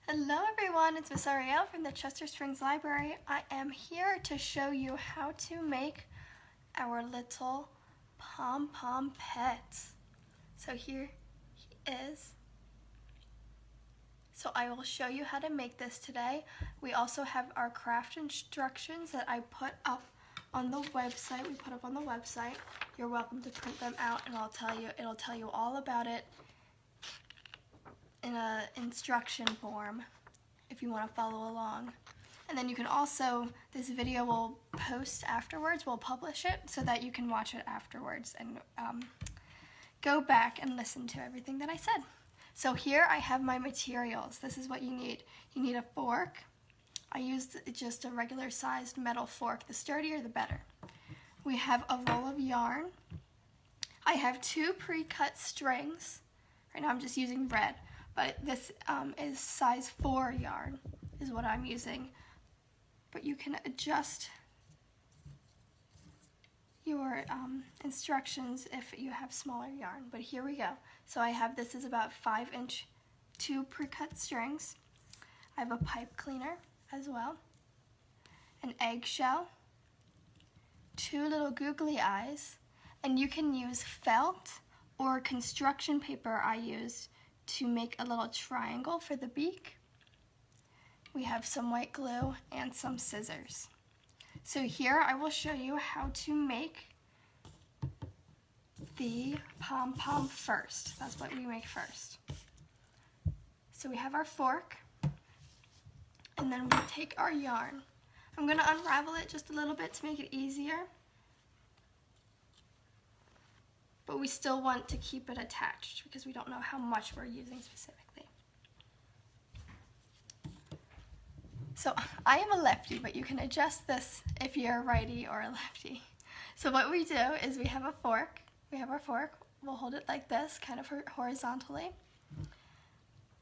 Hello everyone, it's Miss Ariel from the Chester Springs Library. I am here to show you how to make our little pom-pom pet. So here he is. So I will show you how to make this today. We also have our craft instructions that I put up on the website. You're welcome to print them out and it'll tell you all about it in an instruction form if you want to follow along. And then you can also, this video will post afterwards, we'll publish it so that you can watch it afterwards and go back and listen to everything that I said. So here I have my materials. This is what you need. You need a fork. I used just a regular sized metal fork. The sturdier the better. We have a roll of yarn. I have 2 pre-cut strings. Right now I'm just using red, but this is size 4 yarn is what I'm using. But you can adjust your instructions if you have smaller yarn, but here we go. So I have, this is about 5-inch 2 pre-cut strings. I have a pipe cleaner as well, an eggshell, 2 little googly eyes, and you can use felt or construction paper I used to make a little triangle for the beak. We have some white glue and some scissors. So here I will show you how to make the pom-pom first. That's what we make first. So we have our fork, and then we take our yarn. I'm going to unravel it just a little bit to make it easier, but we still want to keep it attached because we don't know how much we're using specifically. So I am a lefty, but you can adjust this if you're a righty or a lefty. So what we do is we have a fork. We have our fork. We'll hold it like this, kind of horizontally.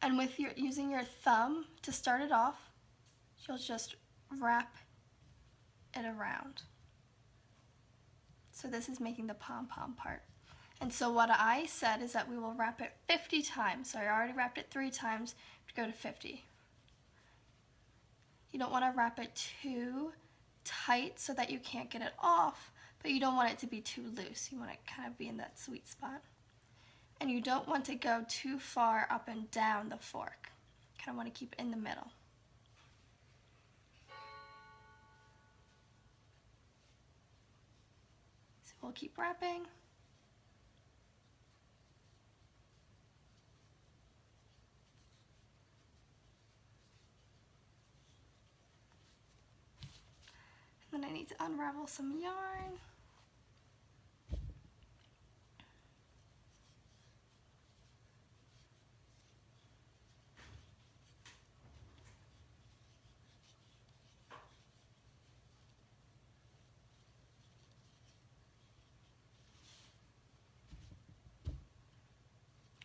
And with using your thumb to start it off, you'll just wrap it around. So this is making the pom-pom part. And so what I said is that we will wrap it 50 times. So I already wrapped it 3 times to go to 50. You don't want to wrap it too tight so that you can't get it off, but you don't want it to be too loose. You want it kind of be in that sweet spot. And you don't want to go too far up and down the fork. You kind of want to keep it in the middle. So we'll keep wrapping. And then I need to unravel some yarn.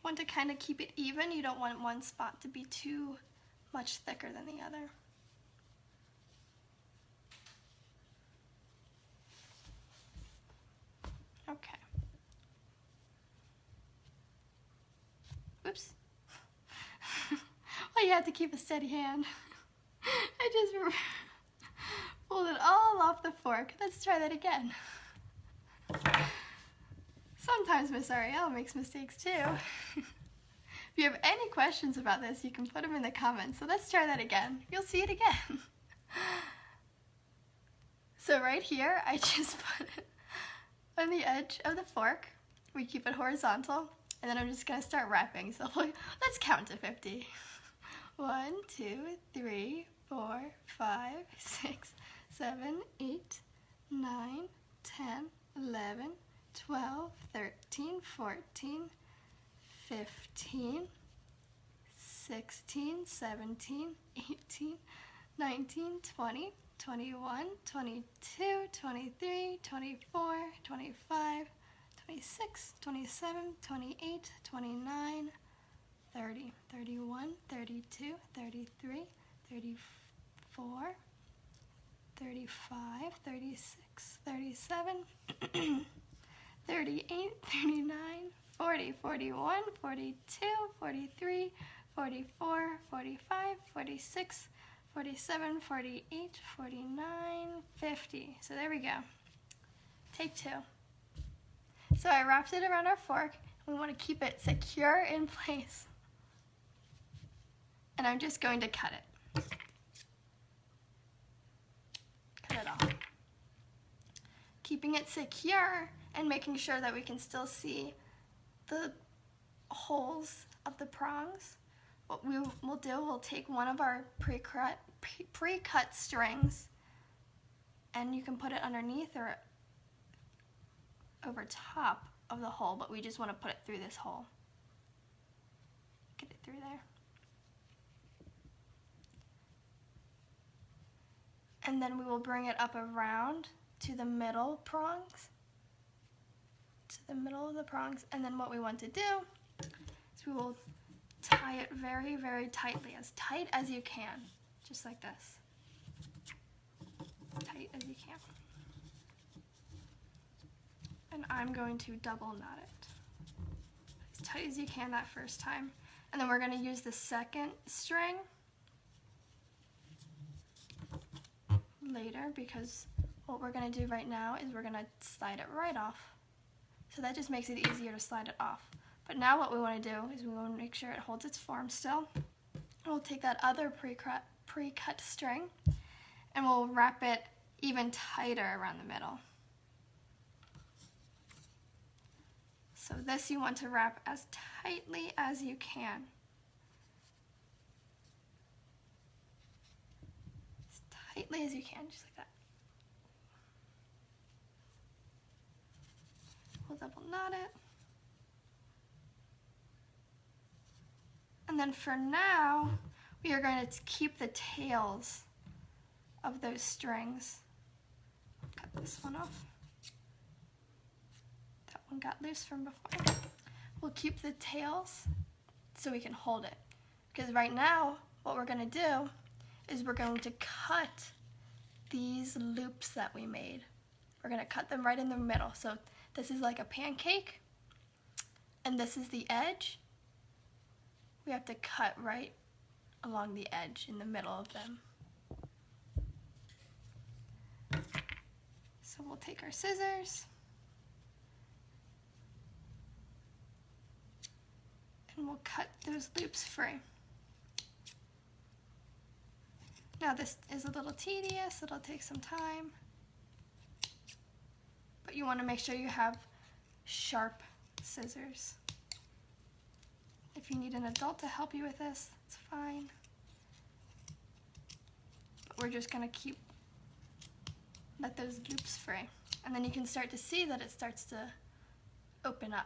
Want to kind of keep it even. You don't want one spot to be too much thicker than the other. Okay. Oops. Well, you have to keep a steady hand. I just pulled it all off the fork. Let's try that again. Sometimes Miss Ariel makes mistakes too. If you have any questions about this, you can put them in the comments. So let's try that again. You'll see it again. So right here, I just put it on the edge of the fork. We keep it horizontal, and then I'm just gonna start wrapping. So let's count to 50. 1, 2, 3, 4, 5, 6, 7, 8, 9, 10, 11, 12, 13, 14, 15, 16, 17, 18, 19, 20, 21, 22, 23, 24, 25, 26, 27, 28, 29, 30, 31, 32, 33, 34, 35, 36, 37, 38, 39, 40, 41, 42, 43, 44, 45, 46, 47, 48, 49, 50. So there we go. Take 2. So I wrapped it around our fork. We want to keep it secure in place. And I'm just going to cut it. Cut it off. Keeping it secure and making sure that we can still see the holes of the prongs. What we will do, we'll take one of our pre-cut strings, and you can put it underneath or over top of the hole, but we just want to put it through this hole. Get it through there. And then we will bring it up around to the middle prongs. To the middle of the prongs. And then what we want to do is we will tie it very, very tightly, as tight as you can. Just like this. Tight as you can. And I'm going to double knot it. As tight as you can that first time. And then we're going to use the second string later, because what we're going to do right now is we're going to slide it right off. So that just makes it easier to slide it off. But now what we want to do is we want to make sure it holds its form still. We'll take that other pre-cut string and we'll wrap it even tighter around the middle. So this you want to wrap as tightly as you can. As tightly as you can, just like that. We'll double knot it. And then for now, we are going to keep the tails of those strings. Cut this one off. That one got loose from before. We'll keep the tails so we can hold it. Because right now, what we're going to do is we're going to cut these loops that we made. We're going to cut them right in the middle. So this is like a pancake, and this is the edge. We have to cut right along the edge in the middle of them. So we'll take our scissors and we'll cut those loops free. Now this is a little tedious, it'll take some time, but you want to make sure you have sharp scissors. If you need an adult to help you with this, it's fine. But we're just going to let those loops free. And then you can start to see that it starts to open up.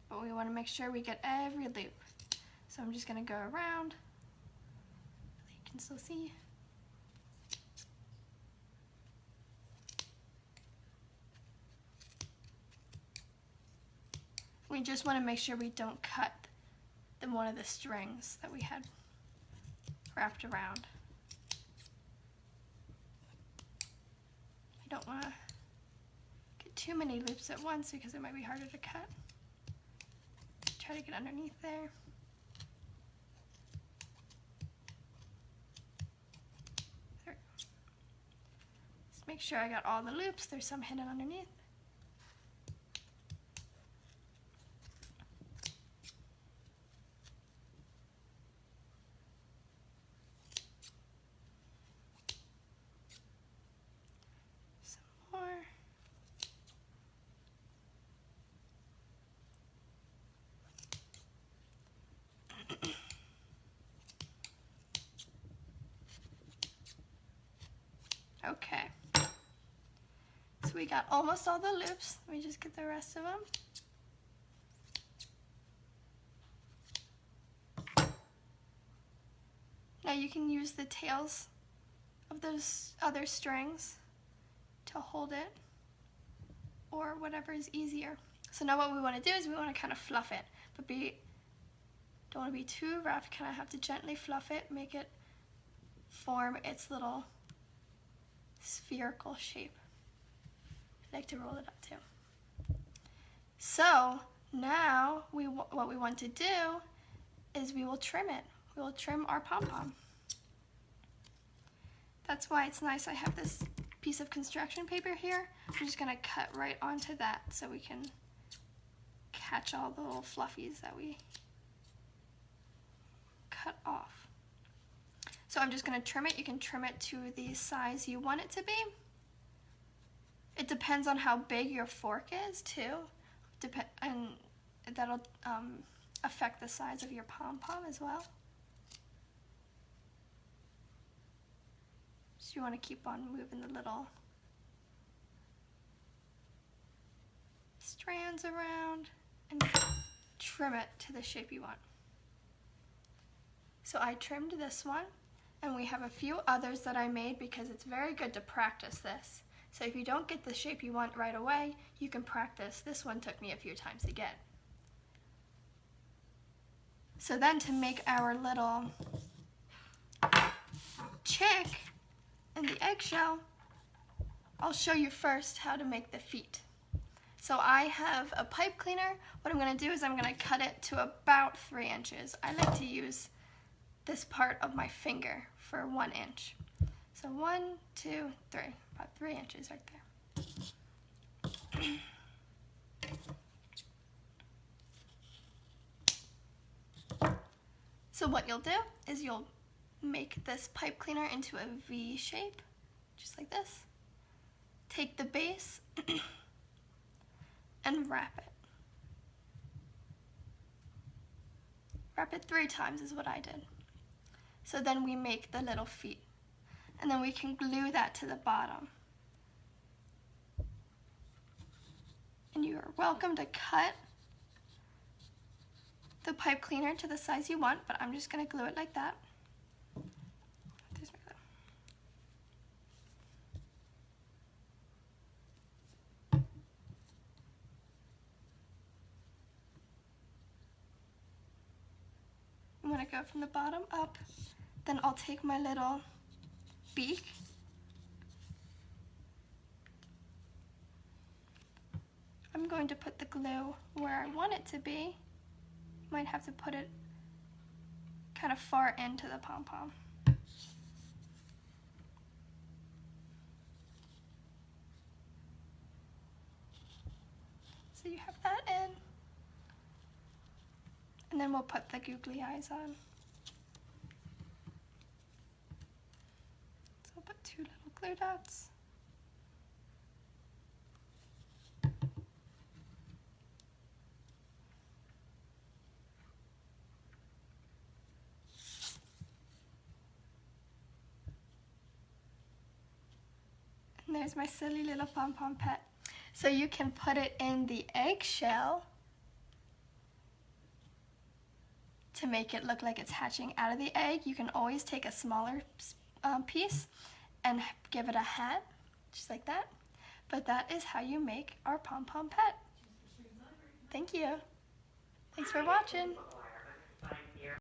But we want to make sure we get every loop. So I'm just going to go around. You can still see. We just want to make sure we don't cut one of the strings that we had wrapped around. I don't want to get too many loops at once because it might be harder to cut. Try to get underneath there. There we go. Just make sure I got all the loops. There's some hidden underneath. Okay, so we got almost all the loops. Let me just get the rest of them. Now you can use the tails of those other strings to hold it, or whatever is easier. So now what we want to do is we want to kind of fluff it, but don't want to be too rough. Kind of have to gently fluff it, make it form its little spherical shape. I like to roll it up too. So Now, what we want to do is we will trim it. We will trim our pom-pom. That's why it's nice I have this piece of construction paper here. I'm just gonna cut right onto that so we can catch all the little fluffies that we cut off. So I'm just gonna trim it. You can trim it to the size you want it to be. It depends on how big your fork is too, and that'll affect the size of your pom-pom as well. So you want to keep on moving the little strands around and trim it to the shape you want. So I trimmed this one, and we have a few others that I made because it's very good to practice this. So if you don't get the shape you want right away, you can practice. This one took me a few times to get. So then to make our little chick in the eggshell, I'll show you first how to make the feet. So I have a pipe cleaner. What I'm gonna do is I'm gonna cut it to about 3 inches. I like to use this part of my finger for 1 inch. So 1, 2, 3, about 3 inches right there. So what you'll do is you'll make this pipe cleaner into a V shape, just like this. Take the base and wrap it. Wrap it 3 times is what I did. So then we make the little feet. And then we can glue that to the bottom. And you are welcome to cut the pipe cleaner to the size you want, but I'm just gonna glue it like that. There's my glue. I'm gonna go from the bottom up. Then I'll take my little beak I'm going to put the glue where I want it to be. Might have to put it kind of far into the pom-pom. So you have that in. And then we'll put the googly eyes on. So I'll put 2 little glue dots. And there's my silly little pom-pom pet. So you can put it in the eggshell to make it look like it's hatching out of the egg. You can always take a smaller piece and give it a hat, just like that. But that is how you make our pom-pom pet. Thank you. Thanks for watching.